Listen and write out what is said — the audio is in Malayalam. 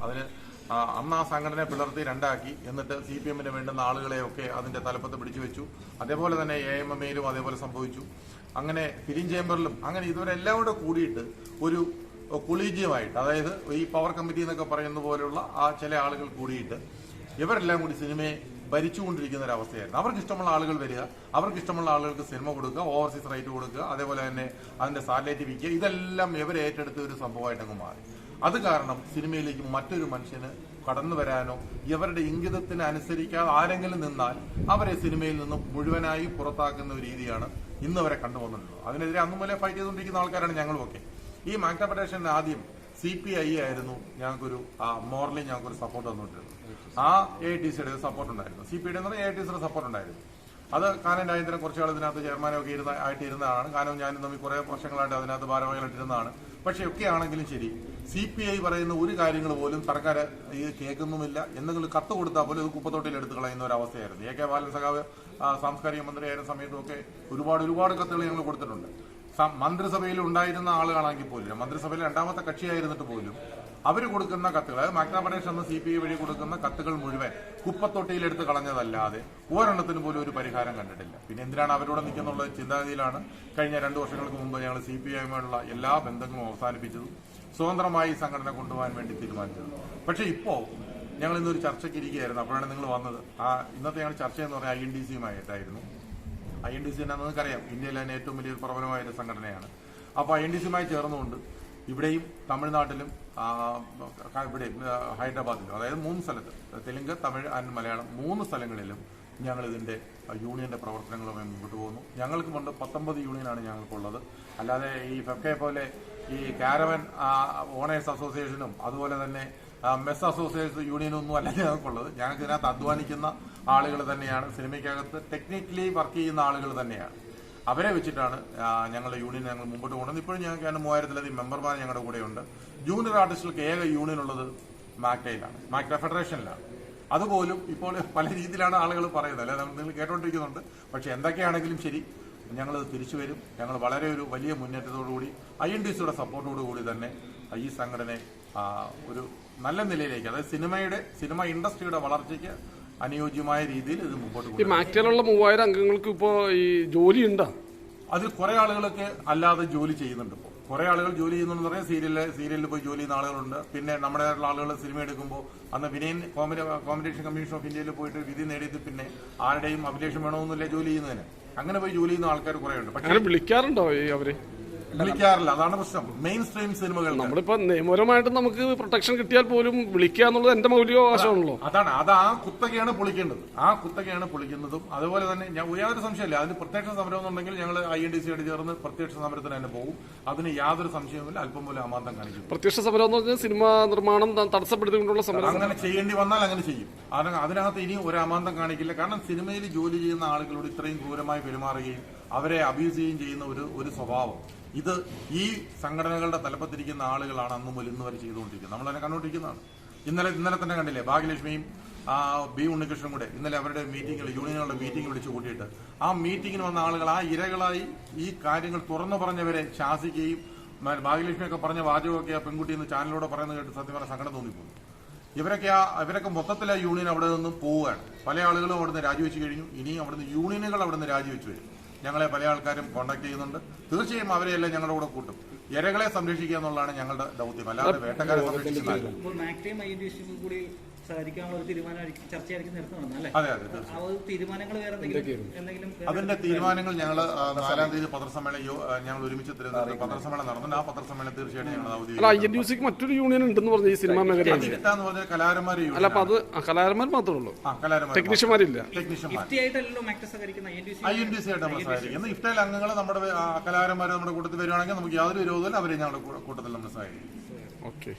അതിന് അന്ന് ആ സംഘടനയെ പിളർത്തി രണ്ടാക്കി. എന്നിട്ട് CPM-ന് വേണ്ടുന്ന ആളുകളെയൊക്കെ അതിന്റെ തലപ്പത്ത് പിടിച്ചു വെച്ചു. അതേപോലെ തന്നെ AMMയിലും അതേപോലെ സംഭവിച്ചു. അങ്ങനെ ഫിലിം ചേംബറിലും അങ്ങനെ ഇതുവരെല്ലാം കൂടെ കൂടിയിട്ട് ഒരു കൊളീജിയമായിട്ട്, അതായത് ഈ പവർ കമ്മിറ്റി എന്നൊക്കെ പറയുന്ന പോലുള്ള ആ ചില ആളുകൾ കൂടിയിട്ട് ഇവരെല്ലാം കൂടി സിനിമയെ ഭരിച്ചുകൊണ്ടിരിക്കുന്ന ഒരു അവസ്ഥയായിരുന്നു. അവർക്ക് ഇഷ്ടമുള്ള ആളുകൾ വരിക, അവർക്ക് ഇഷ്ടമുള്ള ആളുകൾക്ക് സിനിമ കൊടുക്കുക, ഓവർസീസ് റൈറ്റ് കൊടുക്കുക, അതേപോലെ തന്നെ അതിന്റെ സാറ്റലൈറ്റ് വിൽക്കുക, ഇതെല്ലാം ഇവർ ഏറ്റെടുത്ത ഒരു സംഭവമായിട്ടങ്ങ് മാറി. അത് കാരണം സിനിമയിലേക്ക് മറ്റൊരു മനുഷ്യന് കടന്നു വരാനോ ഇവരുടെ ഇംഗിതത്തിന് അനുസരിക്കാതെ ആരെങ്കിലും നിന്നാൽ അവരെ സിനിമയിൽ നിന്നും മുഴുവനായി പുറത്താക്കുന്ന ഒരു രീതിയാണ് ഇന്ന് വരെ കണ്ടുവന്നിട്ടുള്ളത്. അതിനെതിരെ അന്നു മുതലേ ഫൈറ്റ് ചെയ്തുകൊണ്ടിരിക്കുന്ന ആൾക്കാരാണ് ഞങ്ങളുമൊക്കെ. ഈ മാഗ്ന ഫെഡറേഷന് ആദ്യം CPI ആയിരുന്നു ഞങ്ങൾക്കൊരു മോറലി ഞങ്ങൾക്കൊരു സപ്പോർട്ട് തന്നിട്ടുള്ളത്. ആ AITCയുടെ സപ്പോർട്ട് ഉണ്ടായിരുന്നു. CPIയുടെ എന്ന് പറഞ്ഞാൽ AITCയുടെ സപ്പോർട്ട് ഉണ്ടായിരുന്നു. അത് കാനം രാജേന്ദ്രൻ കുറച്ചാൾ ഇതിനകത്ത് ചെയർമാനൊക്കെ ആയിട്ടിരുന്നതാണ്. കാനം ഞാനും തമ്മിൽ കുറെ വർഷങ്ങളായിട്ട് അതിനകത്ത് ഭാരവാഹികളായിട്ടിരുന്നതാണ്. പക്ഷെ ഒക്കെ ആണെങ്കിലും ശരി, CPI പറയുന്ന ഒരു കാര്യങ്ങൾ പോലും സർക്കാർ ഇത് കേൾക്കുന്നുമില്ല. എന്തെങ്കിലും കത്ത് കൊടുത്താൽ പോലും ഇത് കുപ്പത്തൊട്ടിയിൽ എടുത്ത് കളയുന്ന ഒരു അവസ്ഥയായിരുന്നു. AK ബാലൻ സഖാവ് സാംസ്കാരിക മന്ത്രിയായിരുന്ന സമയത്തൊക്കെ ഒരുപാട് കത്തുകൾ ഞങ്ങൾ കൊടുത്തിട്ടുണ്ട്. മന്ത്രിസഭയിൽ ഉണ്ടായിരുന്ന ആളുകളാണെങ്കിൽ പോലും, മന്ത്രിസഭയിൽ രണ്ടാമത്തെ കക്ഷിയായിരുന്നിട്ട് പോലും അവർ കൊടുക്കുന്ന കത്തുകൾ, അതായത് മാഗ്ന ഫെഡറേഷൻ എന്ന CPI വഴി കൊടുക്കുന്ന കത്തുകൾ മുഴുവൻ കുപ്പത്തൊട്ടിയിലെടുത്ത് കളഞ്ഞതല്ലാതെ ഒരെണ്ണത്തിന് പോലും ഒരു പരിഹാരം കണ്ടിട്ടില്ല. പിന്നെ എന്തിനാണ് അവരോട് നിൽക്കുന്നുള്ള ചിന്താഗതിയിലാണ് കഴിഞ്ഞ 2 വർഷങ്ങൾക്ക് മുമ്പ് ഞങ്ങൾ CPI-യുമായുള്ള എല്ലാ ബന്ധങ്ങളും അവസാനിപ്പിച്ചതും സ്വതന്ത്രമായി സംഘടന കൊണ്ടുപോകാൻ വേണ്ടി തീരുമാനിച്ചത്. പക്ഷെ ഇപ്പോ ഞങ്ങൾ ഇന്നൊരു ചർച്ചയ്ക്ക് ഇരിക്കുകയായിരുന്നു. അപ്പോഴാണ് നിങ്ങൾ വന്നത്. ഇന്നത്തെ ഞങ്ങൾ ചർച്ച എന്ന് പറഞ്ഞാൽ INDC-യുമായിട്ടായിരുന്നു. INDC എന്നാന്ന് നിങ്ങൾക്കറിയാം, ഇന്ത്യയിലെ തന്നെ ഏറ്റവും വലിയ പ്രബലമായ ഒരു സംഘടനയാണ്. അപ്പോൾ INDC-യുമായി ചേർന്നുകൊണ്ട് ഇവിടെയും തമിഴ്നാട്ടിലും ഇവിടെ ഹൈദരാബാദിലും, അതായത് 3 സ്ഥലത്ത്, തെലുങ്ക്, തമിഴ് ആൻഡ് മലയാളം 3 സ്ഥലങ്ങളിലും ഞങ്ങൾ ഇതിന്റെ യൂണിയന്റെ പ്രവർത്തനങ്ങളുമായി മുമ്പോട്ട് പോകുന്നു. ഞങ്ങൾക്ക് കൊണ്ട് 19 യൂണിയനാണ് ഞങ്ങൾക്കുള്ളത്. അല്ലാതെ ഈ ഫെഫ്കയെ പോലെ ഈ കാരവൻ ഓണേഴ്സ് അസോസിയേഷനും അതുപോലെ തന്നെ മെസ് അസോസിയേഷൻ യൂണിയനൊന്നും അല്ല ഞങ്ങൾക്കുള്ളത്. ഞങ്ങൾക്ക് ഇതിനകത്ത് അധ്വാനിക്കുന്ന ആളുകൾ തന്നെയാണ്, സിനിമയ്ക്കകത്ത് ടെക്നിക്കലി വർക്ക് ചെയ്യുന്ന ആളുകൾ തന്നെയാണ്. അവരെ വെച്ചിട്ടാണ് ഞങ്ങളുടെ യൂണിയൻ ഞങ്ങൾ മുമ്പോട്ട് പോകുന്നത്. ഇപ്പോഴും ഞങ്ങൾക്ക് 3000-ലധികം മെമ്പർമാർ ഞങ്ങളുടെ കൂടെയുണ്ട്. ജൂനിയർ ആർട്ടിസ്റ്റുകൾക്ക് ഏക യൂണിയൻ ഉള്ളത് മാഗ്നയിലാണ്, മാഗ്ന ഫെഡറേഷനിലാണ്. അതുപോലും ഇപ്പോൾ പല രീതിയിലാണ് ആളുകൾ പറയുന്നത്, അല്ലെ നിങ്ങൾ കേട്ടോണ്ടിരിക്കുന്നുണ്ട്. പക്ഷെ എന്തൊക്കെയാണെങ്കിലും ശരി, ഞങ്ങൾ തിരിച്ചു വരും. ഞങ്ങൾ വളരെ ഒരു വലിയ മുന്നേറ്റത്തോടുകൂടി INDC-യുടെ സപ്പോർട്ടോടുകൂടി തന്നെ ഈ സംഘടനയെ ഒരു നല്ല നിലയിലേക്ക്, അതായത് സിനിമ ഇൻഡസ്ട്രിയുടെ വളർച്ചയ്ക്ക് അനുയോജ്യമായ രീതിയിൽ ഇത് മുമ്പോട്ട് പോകും. മാഗ്നയിലുള്ള 3000 അംഗങ്ങൾക്ക് ഇപ്പോ ഈ ജോലി ഉണ്ടോ? അതിൽ കുറെ ആളുകളൊക്കെ അല്ലാതെ ജോലി ചെയ്യുന്നുണ്ട്. ഇപ്പോൾ കുറെ ആളുകൾ ജോലി ചെയ്യുന്നുണ്ടെന്ന് പറയാൻ സീരിയലിൽ പോയി ജോലി ചെയ്യുന്ന ആളുകളുണ്ട്. പിന്നെ നമ്മുടെ ആളുകൾ സിനിമ എടുക്കുമ്പോൾ അന്ന് വിനയൻ കോമ്പറ്റീഷൻ കമ്മീഷൻ ഓഫ് ഇന്ത്യയിൽ പോയിട്ട് വിധി നേടിയത് പിന്നെ ആരുടെയും അഭിലേഷം വേണമെന്നില്ല ജോലി ചെയ്യുന്നതിന്. അങ്ങനെ പോയി ജോലി ചെയ്യുന്ന ആൾക്കാർ കുറെ ഉണ്ട്. പക്ഷേ വിളിക്കാറുണ്ടോ അവര്? വിളിക്കാറില്ല. അതാണ് പ്രശ്നം. മെയിൻ സ്ട്രീം സിനിമകൾ നമ്മളിപ്പോ നിയമപരമായിട്ട് നമുക്ക് പ്രൊട്ടക്ഷൻ കിട്ടിയാൽ പോലും വിളിക്കുക എന്നുള്ളത് എന്റെ മൗലികാവകാശമാണല്ലോ. അതാണ് ആ കുത്തകയാണ് പൊളിക്കേണ്ടത്. ആ കുത്തകയാണ് പൊളിക്കുന്നതും. അതുപോലെ തന്നെ യാതൊരു സംശയമില്ല, അതിന് പ്രത്യക്ഷ സമരം എന്നുണ്ടെങ്കിൽ ഞങ്ങൾ INDC-യോട് ചേർന്ന് പ്രത്യക്ഷ സമരത്തിന് തന്നെ പോകും. അതിന് യാതൊരു സംശയവുമില്ല. അല്പം പോലും അമാന്തം കാണിക്കും. പ്രത്യക്ഷ സമരം എന്ന് പറഞ്ഞാൽ സിനിമ നിർമ്മാണം തടസ്സപ്പെടുത്തിക്കൊണ്ടുള്ള സമരം. അങ്ങനെ ചെയ്യേണ്ടി വന്നാൽ അങ്ങനെ ചെയ്യും. അതിനകത്ത് ഇനി ഒരു അമാന്തം കാണിക്കില്ല. കാരണം സിനിമയിൽ ജോലി ചെയ്യുന്ന ആളുകളോട് ഇത്രയും ക്രൂരമായി പെരുമാറുകയും അവരെ അബ്യൂസ് ചെയ്യുകയും ചെയ്യുന്ന ഒരു സ്വഭാവം, ഇത് ഈ സംഘടനകളുടെ തലപ്പത്തിരിക്കുന്ന ആളുകളാണ് അന്ന് മുതൽ ഇന്ന് വരെ ചെയ്തുകൊണ്ടിരിക്കുന്നത്. നമ്മളതിനെ കണ്ടുകൊണ്ടിരിക്കുന്നതാണ്. ഇന്നലെ തന്നെ കണ്ടില്ലേ, ഭാഗ്യലക്ഷ്മിയും B ഉണ്ണികൃഷ്ണനും കൂടെ ഇന്നലെ അവരുടെ മീറ്റിംഗുകൾ, യൂണിയനുകളുടെ മീറ്റിംഗ് വിളിച്ചു കൂട്ടിയിട്ട് ആ മീറ്റിംഗിന് വന്ന ആളുകൾ ആ ഇരകളായി ഈ കാര്യങ്ങൾ തുറന്നു പറഞ്ഞവരെ ശാസിക്കുകയും ഭാഗ്യലക്ഷ്മിയൊക്കെ പറഞ്ഞ വാചകമൊക്കെ ആ പെൺകുട്ടി ഇന്ന് ചാനലിലൂടെ പറയുന്നത് കേട്ട് സത്യം പറഞ്ഞ സങ്കടം തോന്നിപ്പോകും. ഇവരൊക്കെ മൊത്തത്തിൽ ആ യൂണിയൻ അവിടെ നിന്ന് പോവുകയാണ്. പല ആളുകളും അവിടുന്ന് രാജിവെച്ച് കഴിഞ്ഞു. ഇനിയും അവിടുന്ന് യൂണിയനുകൾ അവിടുന്ന് രാജിവെച്ച് വരും. ഞങ്ങളെ പല ആൾക്കാരും കോൺടാക്ട് ചെയ്യുന്നുണ്ട്. തീർച്ചയായും അവരെയെല്ലാം ഞങ്ങളുടെ കൂടെ കൂട്ടും. ഇരകളെ സംരക്ഷിക്കുക എന്നുള്ളതാണ് ഞങ്ങളുടെ ദൗത്യം, അല്ലാതെ വേട്ടക്കാരെ സംരക്ഷിക്കുന്നതല്ല. അതിന്റെ തീരുമാനങ്ങൾ ഞങ്ങൾ 4-ാം തീയതി പത്രസമ്മേളനം ഞങ്ങൾ ഒരുമിച്ച് പത്രസമ്മേളനം നടന്നു. ആ പത്രസമ്മേളനം തീർച്ചയായിട്ടും ഞങ്ങൾ INDC മറ്റൊരു യൂണിയൻ ഉണ്ടെന്ന് പറഞ്ഞു ഈ സിനിമാ മേഖല. പറഞ്ഞാൽ കലാകാരന്മാർ മാത്രമേ ഉള്ളൂ, ടെക്നീഷ്യന്മാരില്ല. INDC-ആയിട്ട് നമ്മൾ സഹായിക്കുന്നത്. ഇഫ്റ്റയിൽ അംഗങ്ങൾ നമ്മുടെ കലാകാരന്മാർ നമ്മുടെ കൂട്ടത്തിൽ വരികയാണെങ്കിൽ നമുക്ക് യാതൊരു വിരോധമില്ല. അവരെ ഞങ്ങളുടെ കൂട്ടത്തിൽ നമ്മൾ സഹായിക്കും. ഓക്കെ.